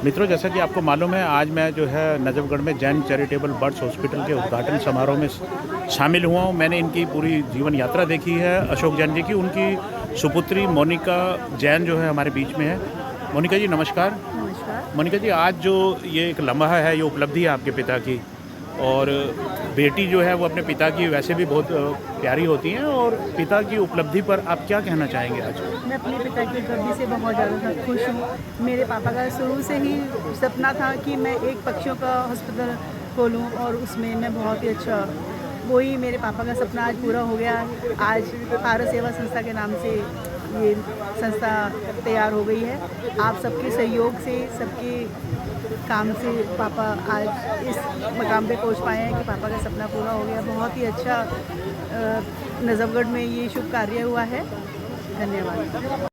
मित्रों, जैसा कि आपको मालूम है, आज मैं जो है नजफगढ़ में जैन चैरिटेबल बर्ड्स हॉस्पिटल के उद्घाटन समारोह में शामिल हुआ हूँ। मैंने इनकी पूरी जीवन यात्रा देखी है, अशोक जैन जी की। उनकी सुपुत्री मोनिका जैन जो है हमारे बीच में है। मोनिका जी नमस्कार। नमस्कार। मोनिका जी, आज जो ये एक लम्हा है, ये उपलब्धि है आपके पिता की, और बेटी जो है वो अपने पिता की वैसे भी बहुत प्यारी होती हैं, और पिता की उपलब्धि पर आप क्या कहना चाहेंगे आज? मैं अपने पिता की उपलब्धि से बहुत ज़्यादा खुश हूँ। मेरे पापा का शुरू से ही सपना था कि मैं एक पक्षियों का हॉस्पिटल खोलूँ, और उसमें मैं बहुत ही अच्छा, वही मेरे पापा का सपना आज पूरा हो गया। आज भारत सेवा संस्था के नाम से ये संस्था तैयार हो गई है। आप सबके सहयोग से, सबके काम से पापा आज इस मकाम पे पहुंच पाए हैं कि पापा का सपना पूरा हो गया। बहुत ही अच्छा नजफगढ़ में ये शुभ कार्य हुआ है। धन्यवाद।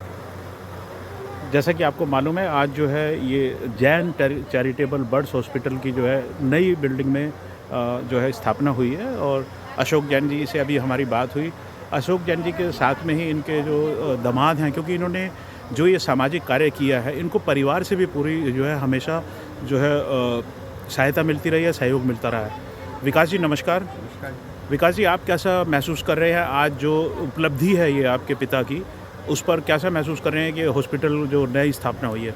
जैसा कि आपको मालूम है, आज जो है ये जैन चैरिटेबल बर्ड्स हॉस्पिटल की जो है नई बिल्डिंग में जो है स्थापना हुई है, और अशोक जैन जी से अभी हमारी बात हुई। अशोक जैन जी के साथ में ही इनके जो दामाद हैं, क्योंकि इन्होंने जो ये सामाजिक कार्य किया है, इनको परिवार से भी पूरी जो है हमेशा जो है सहायता मिलती रही है, सहयोग मिलता रहा है। विकास जी नमस्कार। नमस्कार। विकास जी, आप कैसा महसूस कर रहे हैं आज जो उपलब्धि है ये आपके पिता की, उस पर कैसा महसूस कर रहे हैं कि हॉस्पिटल जो नई स्थापना हुई है?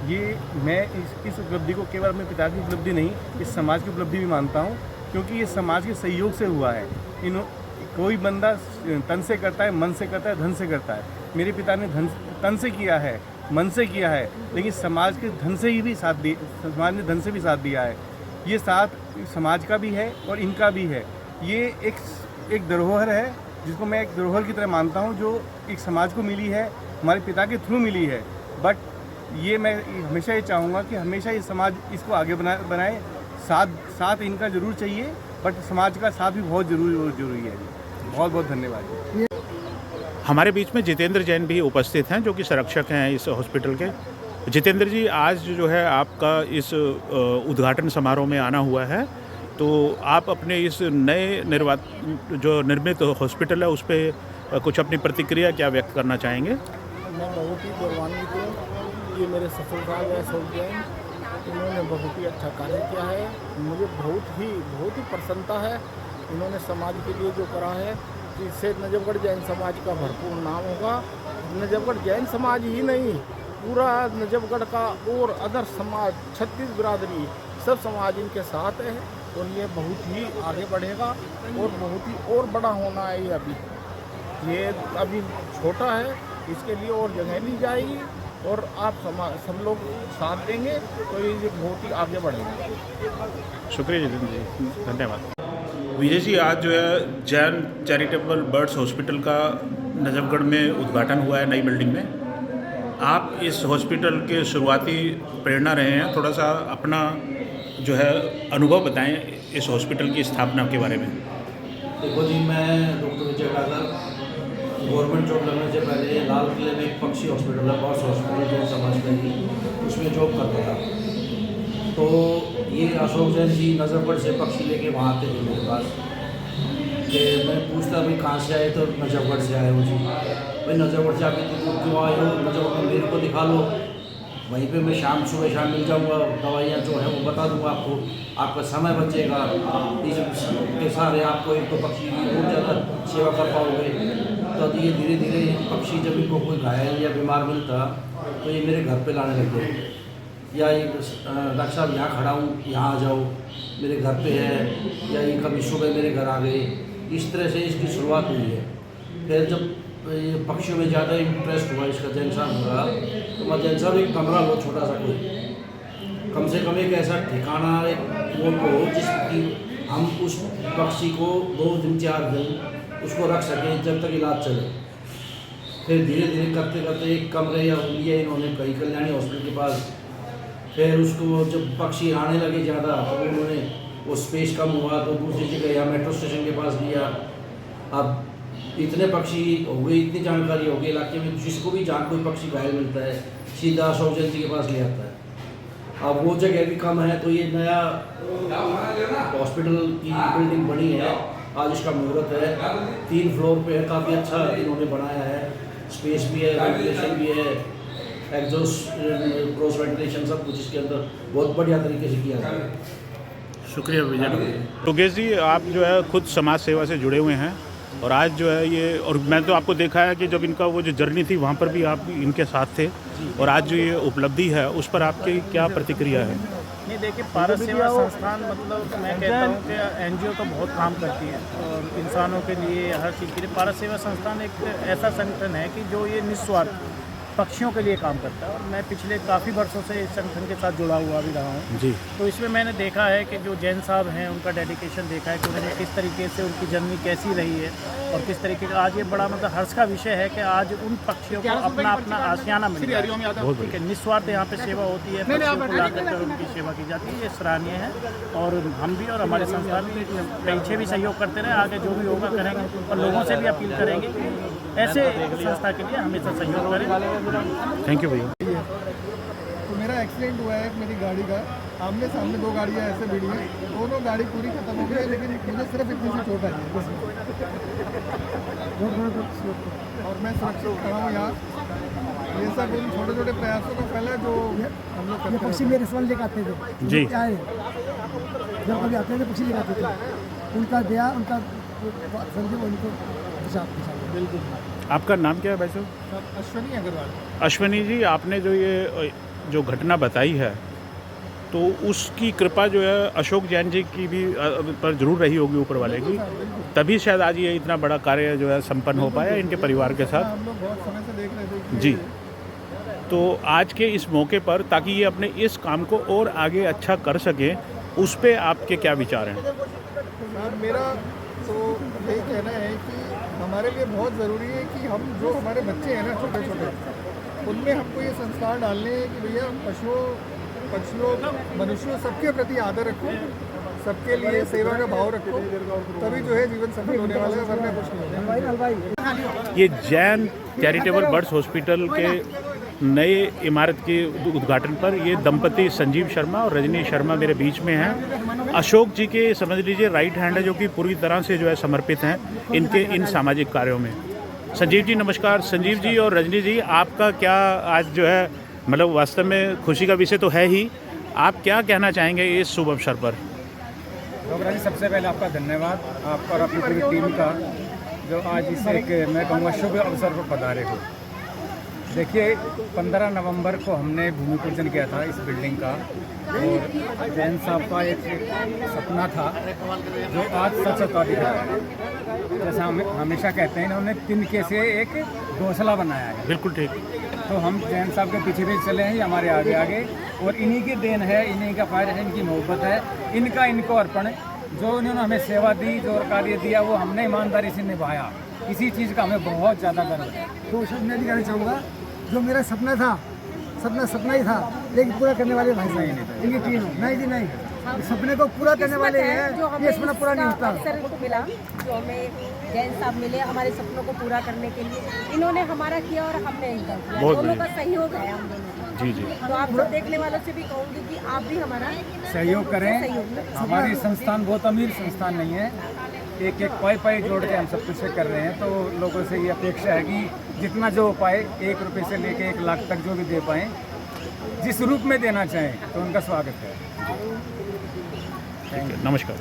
ये मैं इस उपलब्धि को केवल अपने पिता की उपलब्धि नहीं, इस समाज की उपलब्धि भी मानता हूँ, क्योंकि ये समाज के सहयोग से हुआ है। कोई बंदा तन से करता है, मन से करता है, धन से करता है। मेरे पिता ने तन से किया है, मन से किया है, लेकिन समाज के धन से ही भी साथ दिया, समाज ने धन से भी साथ दिया है। ये साथ समाज का भी है और इनका भी है। ये एक धरोहर है, जिसको मैं एक धरोहर की तरह मानता हूँ, जो एक समाज को मिली है, हमारे पिता के थ्रू मिली है। बट ये मैं हमेशा ये चाहूँगा कि हमेशा ये समाज इसको आगे बनाए। साथ इनका ज़रूर चाहिए, बट समाज का साथ भी बहुत ज़रूरी है। बहुत बहुत धन्यवाद। हमारे बीच में जितेंद्र जैन भी उपस्थित हैं, जो कि संरक्षक हैं इस हॉस्पिटल के। जितेंद्र जी, आज जो है आपका इस उद्घाटन समारोह में आना हुआ है, तो आप अपने इस नए जो निर्मित हॉस्पिटल है उस पर कुछ अपनी प्रतिक्रिया क्या व्यक्त करना चाहेंगे? मैं बहुत ही गौरवान्वित हूँ। ये मेरे ससुर साहब है अशोक जैन, इन्होंने बहुत ही अच्छा कार्य किया है। मुझे बहुत ही प्रसन्नता है। इन्होंने समाज के लिए जो करा है, जिससे नजफगढ़ जैन समाज का भरपूर नाम होगा। नजफगढ़ जैन समाज ही नहीं, पूरा नजफगढ़ का और अदर समाज, 36 बिरादरी, सब समाज इनके साथ है, और ये बहुत ही आगे बढ़ेगा और बहुत ही और बड़ा होना है। ये अभी छोटा है, इसके लिए और जगह ली जाएगी, और आप सब लोग साथ देंगे तो ये बहुत ही आगे बढ़ेगा। शुक्रिया जितेंद्र जी, धन्यवाद। विजय जी, आज जो है जैन चैरिटेबल बर्ड्स हॉस्पिटल का नजफगढ़ में उद्घाटन हुआ है नई बिल्डिंग में। आप इस हॉस्पिटल के शुरुआती प्रेरणा रहे हैं, थोड़ा सा अपना जो है अनुभव बताएं इस हॉस्पिटल की स्थापना के बारे में। देखो जी, मैं डॉक्टर विजय कागर, गवर्नमेंट जॉब लगने से पहले लाल किले में एक पक्षी हॉस्पिटल है, बर्ड्स हॉस्पिटल, जो समझ गई, उसमें जॉब करता था। तो ये अशोक जैन जी नजफगढ़ से पक्षी लेके वहाँ आते थे मेरे पास, कि मैं पूछता भाई कहाँ से आए, तो नजफगढ़ से आए हो जी। भाई नजफगढ़ से आके तो क्यों आए हो, नजफगढ़ में मेरे को दिखा लो, वहीं पे मैं सुबह शाम मिल जाऊँगा, दवाइयाँ जो है वो बता दूँगा आपको, आपका समय बचेगा, इसके सारे आपको एक तो पक्षी की बहुत ज़्यादा सेवा कर पाओगे। तो ये धीरे धीरे पक्षी जब इनको कोई घायल या बीमार मिलता, तो ये मेरे घर पे लाने लग गए, या ये डॉक्टर साहब यहाँ खड़ा हूँ, यहाँ आ जाओ, मेरे घर पे है, या ये कभी सुबह मेरे घर आ गए। इस तरह से इसकी शुरुआत हुई है। फिर जब ये पक्षियों में ज़्यादा इंटरेस्ट हुआ इसका, जैन साहब हुआ, तो मैं जैन साहब एक कमरा लो छोटा सा, कोई कम से कम एक ऐसा ठिकाना वो हो जिसकी हम उस पक्षी को 2 दिन 4 दिन उसको रख सकें जब तक इलाज चले। फिर धीरे धीरे करते करते एक कमरे या लिया इन्होंने कई कल्याणी हॉस्पिटल के पास। फिर उसको जब पक्षी आने लगे ज़्यादा, तो उन्होंने वो स्पेस कम हुआ तो दूसरी जगह या मेट्रो स्टेशन के पास लिया। अब इतने पक्षी हो गए, इतनी जानकारी हो गई इलाके में, जिसको भी जहाँ कोई पक्षी घायल मिलता है सीधा अशोक जैन जी के पास ले आता है। अब वो जगह भी कम है, तो ये नया हॉस्पिटल की बिल्डिंग बनी है, आज इसका मुहूर्त है। 3 फ्लोर पे है, काफ़ी अच्छा इन्होंने बनाया है, स्पेस भी है, वेंटिलेशन भी है, एग्जॉस्ट क्रॉस वेंटिलेशन सब कुछ इसके अंदर बहुत बढ़िया तरीके से किया गया है। शुक्रिया विजय। योगेश जी, आप जो है खुद समाज सेवा से जुड़े हुए हैं और आज जो है ये, और मैं तो आपको देखा है कि जब इनका वो जो जर्नी थी वहाँ पर भी आप इनके साथ थे, और आज जो ये उपलब्धि है उस पर आपकी क्या प्रतिक्रिया है? नहीं, देखिए, पारस सेवा संस्थान मतलब मैं कहता हूँ कि एनजीओ तो बहुत काम करती है और इंसानों के लिए, हर चीज़ के लिए पारस सेवा संस्थान एक ऐसा संगठन है कि जो ये निस्वार्थ पक्षियों के लिए काम करता है। और मैं पिछले काफ़ी वर्षों से इस संगठन के साथ जुड़ा हुआ भी रहा हूँ जी। तो इसमें मैंने देखा है कि जो जैन साहब हैं उनका डेडिकेशन देखा है कि उन्होंने किस तरीके से उनकी जर्नी कैसी रही है और किस तरीके का आज ये बड़ा मतलब हर्ष का विषय है कि आज उन पक्षियों को अपना अपना आशियाना मिल गया है। ठीक है, निस्वार्थ यहाँ पे सेवा होती है, पक्षियों को ला करके उनकी सेवा की जाती है, ये सराहनीय है। और हम भी और हमारे संस्थान भी पीछे भी सहयोग करते रहे, आगे जो भी होगा करेंगे और लोगों से भी अपील करेंगे कि ऐसे संस्था के लिए हमेशा सहयोग करें। थैंक यू भैया। तो मेरा एक्सीडेंट हुआ है मेरी गाड़ी का, आमने सामने दो गाड़ियाँ ऐसे भिड़ी हैं, दोनों गाड़ी पूरी खत्म हो गई, लेकिन मुझे सिर्फ इतनी सी चोट आई है और मैं सुरक्षित खड़ा हूँ यहाँ। ये सब उन छोटे छोटे प्रयासों को पहले जो हम लोग करते पक्षी मेरे सवाल लेकर आते थे जी। क्या है, जब कभी आते थे पक्षी लेकर आते थे, उनका दया, उनका समझे उनको बिल्कुल। आपका नाम क्या है भाई साहब? सब अश्वनी अग्रवाल। अश्वनी जी, आपने जो घटना बताई है तो उसकी कृपा जो है अशोक जैन जी की भी पर जरूर रही होगी ऊपर वाले की, तभी शायद आज ये इतना बड़ा कार्य जो है संपन्न हो पाया इनके परिवार के साथ। हम लोग बहुत समय से देख रहे थे कि जी। तो आज के इस मौके पर, ताकि ये अपने इस काम को और आगे अच्छा कर सके, उस पे आपके क्या विचार हैं? सर, मेरा तो यही कहना है कि हमारे लिए बहुत ज़रूरी है कि हम जो हमारे बच्चे हैं ना छोटे छोटे, उनमें हमको ये संस्कार डालने हैं कि भैया पक्षियों मनुष्यों सबके प्रति आदर रखो, सबके लिए सेवा का भाव रखो, तभी जो है जीवन सफल होने वाला है, वरना कुछ नहीं होगा। ये जैन चैरिटेबल बर्ड्स हॉस्पिटल के नए इमारत के उद्घाटन पर ये दंपति संजीव शर्मा और रजनी शर्मा मेरे बीच में हैं। अशोक जी के समझ लीजिए राइट हैंड है, जो कि पूरी तरह से जो है समर्पित हैं इनके इन सामाजिक कार्यों में। संजीव जी नमस्कार। संजीव जी और रजनी जी, आपका क्या आज जो है मतलब वास्तव में खुशी का विषय तो है ही, आप क्या कहना चाहेंगे इस शुभ अवसर पर? डॉक्टर जी, सबसे पहले आपका धन्यवाद, आपका और अपनी पूरी टीम का, जो आज इस एक मैं कहूँगा शुभ अवसर पर पधारे हो। देखिए, 15 नवंबर को हमने भूमि पूजन किया था इस बिल्डिंग का, और जैन साहब का एक सपना था जो आज सच होता दिख रहा है। जैसा हम हमेशा कहते हैं, इन्होंने तिनके से एक घोंसला बनाया है। बिल्कुल ठीक। तो हम जैन साहब के पीछे भी चले हैं, हमारे आगे आगे, और इन्हीं की देन है, इन्हीं का फायदा है, इनकी मोहब्बत है, इनका इनको अर्पण। जो इन्होंने हमें सेवा दी, जो कार्य दिया, वो हमने ईमानदारी से निभाया। इसी चीज़ का हमें बहुत ज़्यादा गर्व है। तो शब्द मैं भी कहना चाहूँगा, जो मेरा सपना था, सपना ही था, लेकिन पूरा करने वाले भाई साहब, इनकी टीम नहीं जी नहीं, सपने को पूरा करने वाले हैं, ये सपना पूरा नहीं होता। अवसर मिला, जो हमें जैन साहब मिले हमारे सपनों को पूरा करने के लिए, इन्होंने हमारा किया और हमने इनका किया, दोनों का सहयोग है हम दोनों का। जी जी। तो आप सब देखने वालों से भी कहूँगी कि आप भी हमारा सहयोग करें। हमारी संस्थान बहुत अमीर संस्थान नहीं है, एक पाई जोड़ के हम सब कुछ कर रहे हैं। तो लोगों से ये अपेक्षा है कि जितना जो हो पाए, 1 रुपये से लेके 1 लाख तक जो भी दे पाएँ, जिस रूप में देना चाहें, तो उनका स्वागत है। नमस्कार।